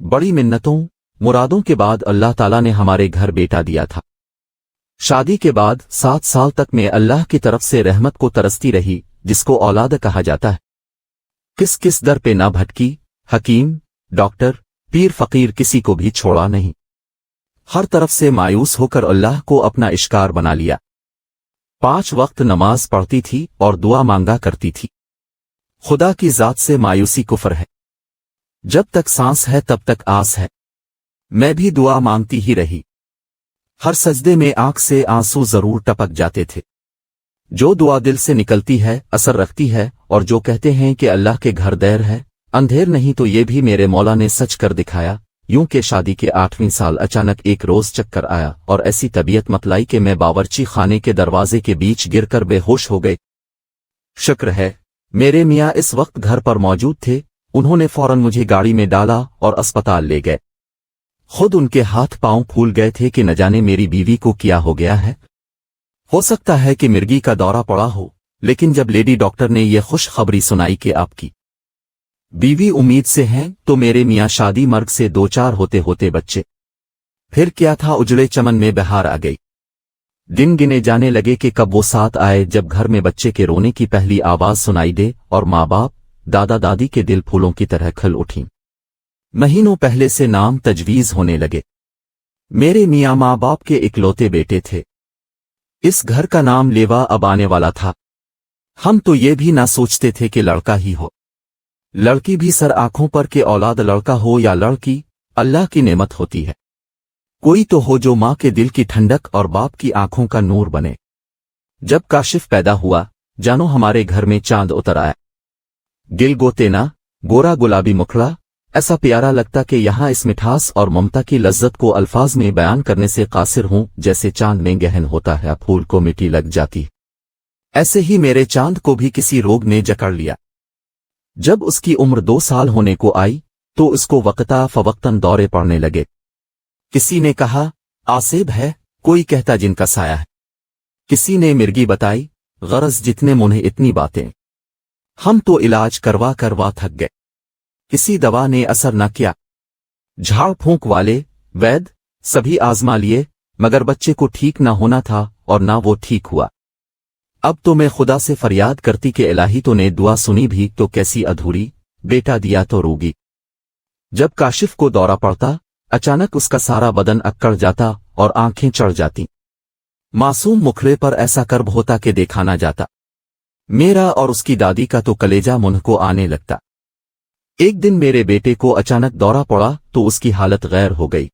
बड़ी मिन्नतों मुरादों के बाद अल्लाह ताला ने हमारे घर बेटा दिया था। शादी के बाद 7 साल तक मैं अल्लाह की तरफ से रहमत को तरसती रही, जिसको औलाद कहा जाता है। किस किस दर पे ना भटकी, हकीम, डॉक्टर, पीर फकीर किसी को भी छोड़ा नहीं। हर तरफ से मायूस होकर अल्लाह को अपना इश्कार बना लिया। 5 वक्त नमाज पढ़ती थी और दुआ मांगा करती थी। खुदा की जात से मायूसी कुफ्र है। जब तक सांस है तब तक आस है। मैं भी दुआ मांगती ही रही। हर सजदे में आंख से आंसू जरूर टपक जाते थे। जो दुआ दिल से निकलती है असर रखती है, और जो कहते हैं कि अल्लाह के घर देर है अंधेर नहीं, तो ये भी मेरे मौला ने सच कर दिखाया। यूं के शादी के 8वें साल अचानक एक रोज चक्कर आया और ऐसी तबीयत मतलाई कि मैं बावर्ची खाने के दरवाजे के बीच गिरकर बेहोश हो गए। शुक्र है मेरे मियाँ इस वक्त घर पर मौजूद थे। उन्होंने फौरन मुझे गाड़ी में डाला और अस्पताल ले गए। खुद उनके हाथ पांव फूल गए थे कि न जाने मेरी बीवी को क्या हो गया है। हो सकता है कि मिर्गी का दौरा पड़ा हो, लेकिन जब लेडी डॉक्टर ने यह खुशखबरी सुनाई कि आपकी बीवी उम्मीद से हैं, तो मेरे मियाँ शादी मर्ग से 2-4 होते होते बच्चे। फिर क्या था, उजड़े चमन में बहार आ गई। दिन गिने जाने लगे कि कब वो साथ आए जब घर में बच्चे के रोने की पहली आवाज सुनाई दे और माँ बाप दादा दादी के दिल फूलों की तरह खिल उठी। महीनों पहले से नाम तजवीज होने लगे। मेरे मियाँ माँ बाप के इकलौते बेटे थे। इस घर का नाम लेवा अब आने वाला था। हम तो ये भी ना सोचते थे कि लड़का ही हो। लड़की भी सर आंखों पर के औलाद लड़का हो या लड़की, अल्लाह की नेमत होती है। कोई तो हो जो माँ के दिल की ठंडक और बाप की आंखों का नूर बने। जब काशिफ पैदा हुआ, जानो हमारे घर में चांद उतर आया। गिल गोतेना, गोरा गुलाबी मुखड़ा, ऐसा प्यारा लगता कि यहाँ इस मिठास और ममता की लज्जत को अल्फाज में बयान करने से कासिर हूँ। जैसे चांद में गहन होता है फूल को मिट्टी लग जाती, ऐसे ही मेरे चांद को भी किसी रोग ने जकड़ लिया। जब उसकी उम्र 2 साल होने को आई तो उसको वक्ता फवक्तन दौरे पड़ने लगे। किसी ने कहा आसेब है, कोई कहता जिनका साया है, किसी ने मिर्गी बताई। गरज जितने मुन्हे इतनी बातें। हम तो इलाज करवा करवा थक गए, किसी दवा ने असर न किया। झाड़ फूंक वाले वैद्य सभी आजमा लिए, मगर बच्चे को ठीक ना होना था और ना वो ठीक हुआ। अब तो मैं खुदा से फरियाद करती कि इलाही तो ने दुआ सुनी भी तो कैसी अधूरी, बेटा दिया तो रोगी। जब काशिफ को दौरा पड़ता, अचानक उसका सारा बदन अक्कड़ जाता और आंखें चढ़ जाती। मासूम मुखड़े पर ऐसा कर्ब होता कि देखा ना जाता। मेरा और उसकी दादी का तो कलेजा मुंह को आने लगता। एक दिन मेरे बेटे को अचानक दौरा पड़ा तो उसकी हालत गैर हो गई।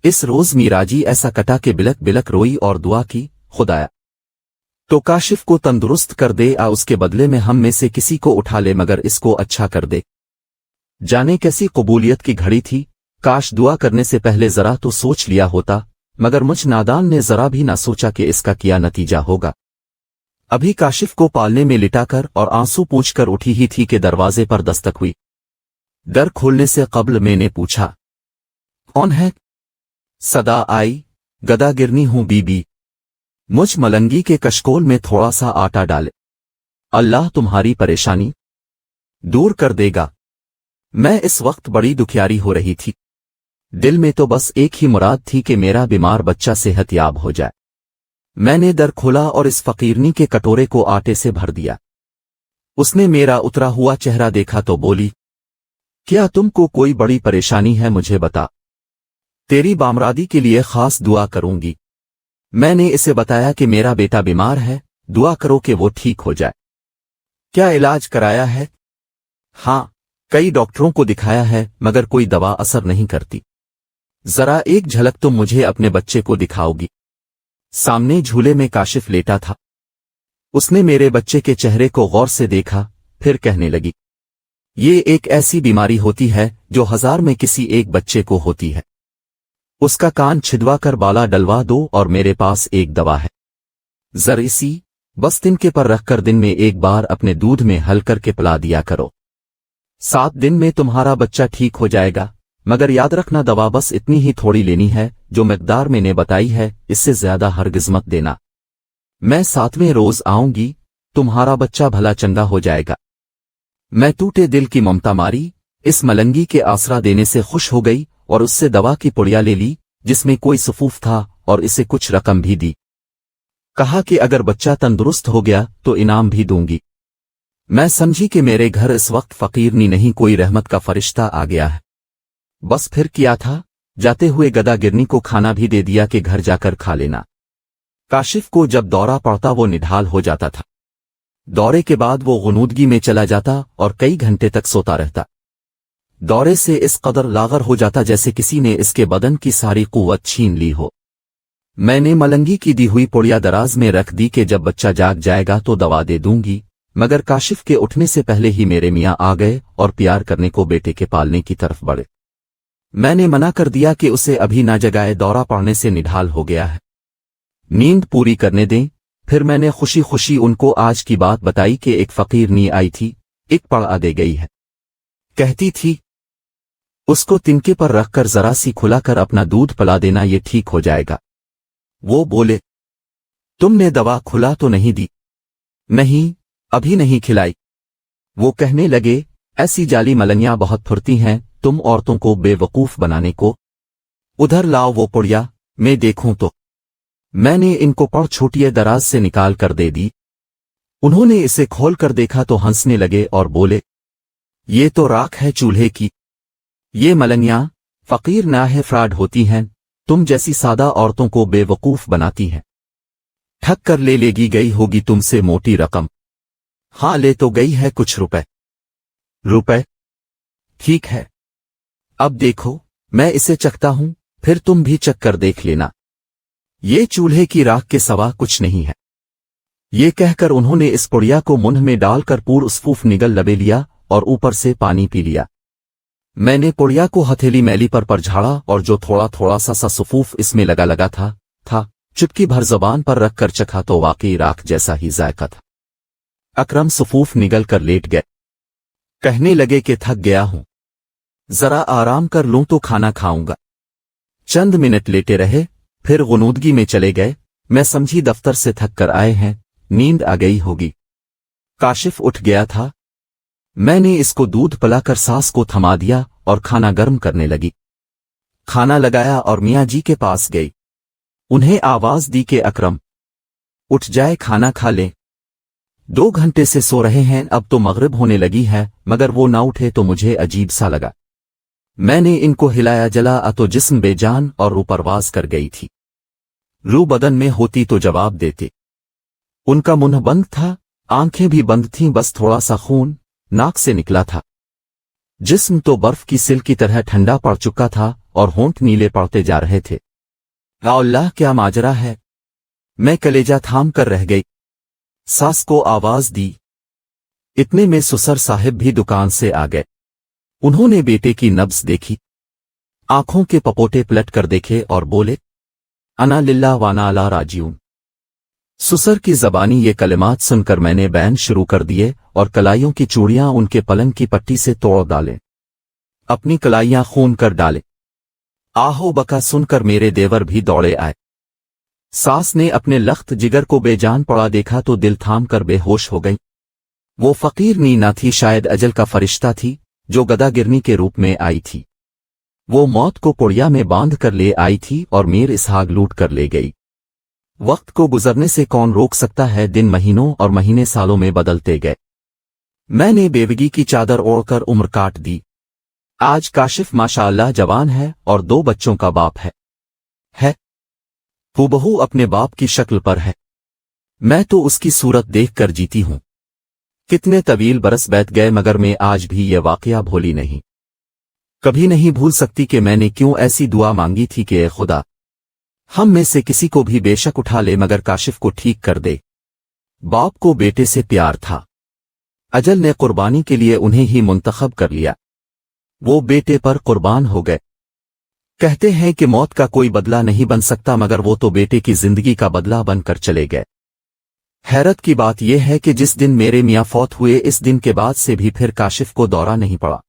इस रोज मीराजी ऐसा कटा कि बिलक बिलक रोई और दुआ की, खुदाया तो काशिफ को तंदुरुस्त कर दे, उसके बदले में हम में से किसी को उठा ले मगर इसको अच्छा कर दे। जाने कैसी कबूलियत की घड़ी थी। काश दुआ करने से पहले जरा तो सोच लिया होता, मगर मुझ नादान ने जरा भी ना सोचा कि इसका क्या नतीजा होगा। अभी काशिफ को पालने में लिटाकर और आंसू पूंछकर उठी ही थी कि दरवाजे पर दस्तक हुई। दर खोलने से कब्ल मैंने पूछा कौन है। सदा आई, गदा गिरनी हूं बीबी, मुझ मलंगी के कशकोल में थोड़ा सा आटा डाले, अल्लाह तुम्हारी परेशानी दूर कर देगा। मैं इस वक्त बड़ी दुखियारी हो रही थी। दिल में तो बस एक ही मुराद थी कि मेरा बीमार बच्चा सेहतयाब हो जाए। मैंने दर खोला और इस फकीरनी के कटोरे को आटे से भर दिया। उसने मेरा उतरा हुआ चेहरा देखा तो बोली, क्या तुमको कोई बड़ी परेशानी है, मुझे बता, तेरी बामरादी के लिए खास दुआ करूंगी। मैंने इसे बताया कि मेरा बेटा बीमार है, दुआ करो कि वो ठीक हो जाए। क्या इलाज कराया है? हाँ, कई डॉक्टरों को दिखाया है मगर कोई दवा असर नहीं करती। जरा एक झलक तुम मुझे अपने बच्चे को दिखाओगी। सामने झूले में काशिफ लेटा था। उसने मेरे बच्चे के चेहरे को गौर से देखा, फिर कहने लगी, ये एक ऐसी बीमारी होती है जो 1000 में किसी एक बच्चे को होती है। उसका कान छिदवा कर बाला डलवा दो और मेरे पास एक दवा है, जरी सी, बस तिनके पर रखकर दिन में एक बार अपने दूध में हल करके पिला दिया करो। 7 दिन में तुम्हारा बच्चा ठीक हो जाएगा, मगर याद रखना दवा बस इतनी ही थोड़ी लेनी है जो मिकदार मैंने बताई है, इससे ज्यादा हरगिज मत देना। मैं 7वें रोज आऊंगी, तुम्हारा बच्चा भला चंगा हो जाएगा। मैं टूटे दिल की ममता मारी इस मलंगी के आसरा देने से खुश हो गई और उससे दवा की पुड़िया ले ली जिसमें कोई सफूफ था और इसे कुछ रकम भी दी। कहा कि अगर बच्चा तंदुरुस्त हो गया तो इनाम भी दूंगी। मैं समझी कि मेरे घर इस वक्त फकीरनी नहीं कोई रहमत का फरिश्ता आ गया है। बस फिर किया था, जाते हुए गदा गिरनी को खाना भी दे दिया कि घर जाकर खा लेना। काशिफ को जब दौरा पड़ता वो निढाल हो जाता था। दौरे के बाद वो गुनूदगी में चला जाता और कई घंटे तक सोता रहता। दौरे से इस कदर लागर हो जाता जैसे किसी ने इसके बदन की सारी कुव्वत छीन ली हो। मैंने मलंगी की दी हुई पुड़िया दराज में रख दी कि जब बच्चा जाग जाएगा तो दवा दे दूंगी, मगर काशिफ के उठने से पहले ही मेरे मियाँ आ गए और प्यार करने को बेटे के पालने की तरफ बढ़े। मैंने मना कर दिया कि उसे अभी ना जगाए, दौरा पड़ने से निढाल हो गया है, नींद पूरी करने दें। फिर मैंने खुशी खुशी उनको आज की बात बताई कि एक फकीरनी आई थी, एक पड़ा दे गई है। कहती थी उसको तिनके पर रखकर जरा सी खुलाकर अपना दूध पिला देना, ये ठीक हो जाएगा। वो बोले तुमने दवा खुला तो नहीं दी? नहीं, अभी नहीं खिलाई। वो कहने लगे ऐसी जाली मलंगियां बहुत फुर्ती हैं तुम औरतों को बेवकूफ बनाने को। उधर लाओ वो पुड़िया, मैं देखूं तो। मैंने इनको पड़ छोटिए दराज से निकाल कर दे दी। उन्होंने इसे खोल कर देखा तो हंसने लगे और बोले ये तो राख है चूल्हे की। ये मलंगियां फकीर ना है फ्रॉड होती हैं, तुम जैसी सादा औरतों को बेवकूफ बनाती हैं। ठग कर ले लेगी गई होगी तुमसे मोटी रकम। हाँ ले तो गई है कुछ रुपए। ठीक है, अब देखो मैं इसे चखता हूं, फिर तुम भी चख कर देख लेना। ये चूल्हे की राख के सवा कुछ नहीं है। ये कहकर उन्होंने इस पुड़िया को मुंह में डालकर पूर उसफूफ निगल लबे लिया और ऊपर से पानी पी लिया। मैंने पुड़िया को हथेली मैली पर झाड़ा और जो थोड़ा थोड़ा सा सफूफ इसमें लगा था चुटकी भर जबान पर रखकर चखा तो वाकई राख जैसा ही जायका था। अकरम सफूफ निगल कर लेट गए। कहने लगे कि थक गया हूं, जरा आराम कर लूं तो खाना खाऊंगा। चंद मिनट लेटे रहे, फिर गुनूदगी में चले गए। मैं समझी दफ्तर से थक कर आए हैं, नींद आ गई होगी। काशिफ उठ गया था। मैंने इसको दूध पिलाकर सास को थमा दिया और खाना गर्म करने लगी। खाना लगाया और मियाँ जी के पास गई। उन्हें आवाज दी कि अकरम उठ जाए, खाना खा ले। 2 घंटे से सो रहे हैं, अब तो मगरिब होने लगी है, मगर वो ना उठे तो मुझे अजीब सा लगा। मैंने इनको हिलाया जला तो जिस्म बेजान और रूह परवाज कर गई थी। रूह बदन में होती तो जवाब देते। उनका मुंह बंद था, आंखें भी बंद थीं, बस थोड़ा सा खून नाक से निकला था। जिस्म तो बर्फ की सिल की तरह ठंडा पड़ चुका था और होंठ नीले पड़ते जा रहे थे। या अल्लाह क्या माजरा है। मैं कलेजा थाम कर रह गई। सास को आवाज दी। इतने में सुसर साहिब भी दुकान से आ गए। उन्होंने बेटे की नब्ज देखी, आंखों के पपोटे पलट कर देखे और बोले अना लिल्लाह वाना अला राजिऊन। सुसर की जबानी ये कलिमात सुनकर मैंने बैन शुरू कर दिए और कलाइयों की चूड़ियां उनके पलंग की पट्टी से तोड़ डाले, अपनी कलाइयां खून कर डाले। आहो बका सुनकर मेरे देवर भी दौड़े आए। सास ने अपने लख्त जिगर को बेजान पड़ा देखा तो दिल थाम कर बेहोश हो गई। वो फकीरनी ना थी, शायद अजल का फरिश्ता थी जो गदागिरनी के रूप में आई थी। वो मौत को पुड़िया में बांध कर ले आई थी और मीर इसहाक लूट कर ले गई। वक्त को गुजरने से कौन रोक सकता है, दिन महीनों और महीने सालों में बदलते गए। मैंने बेवगी की चादर ओढ़कर उम्र काट दी। आज काशिफ माशाअल्लाह जवान है और 2 बच्चों का बाप है। हूबहू अपने बाप की शक्ल पर है। मैं तो उसकी सूरत देखकर जीती हूं। कितने तवील बरस बीत गए मगर मैं आज भी ये वाकया भूली नहीं। कभी नहीं भूल सकती कि मैंने क्यों ऐसी दुआ मांगी थी कि ए खुदा, हम में से किसी को भी बेशक उठा ले मगर काशिफ को ठीक कर दे। बाप को बेटे से प्यार था। अजल ने कुर्बानी के लिए उन्हें ही मुंतखब कर लिया। वो बेटे पर कुर्बान हो गए। कहते हैं कि मौत का कोई बदला नहीं बन सकता, मगर वो तो बेटे की जिंदगी का बदला बनकर चले गए। हैरत की बात यह है कि जिस दिन मेरे मियाँ फौत हुए, इस दिन के बाद से भी फिर काशिफ को दौरा नहीं पड़ा।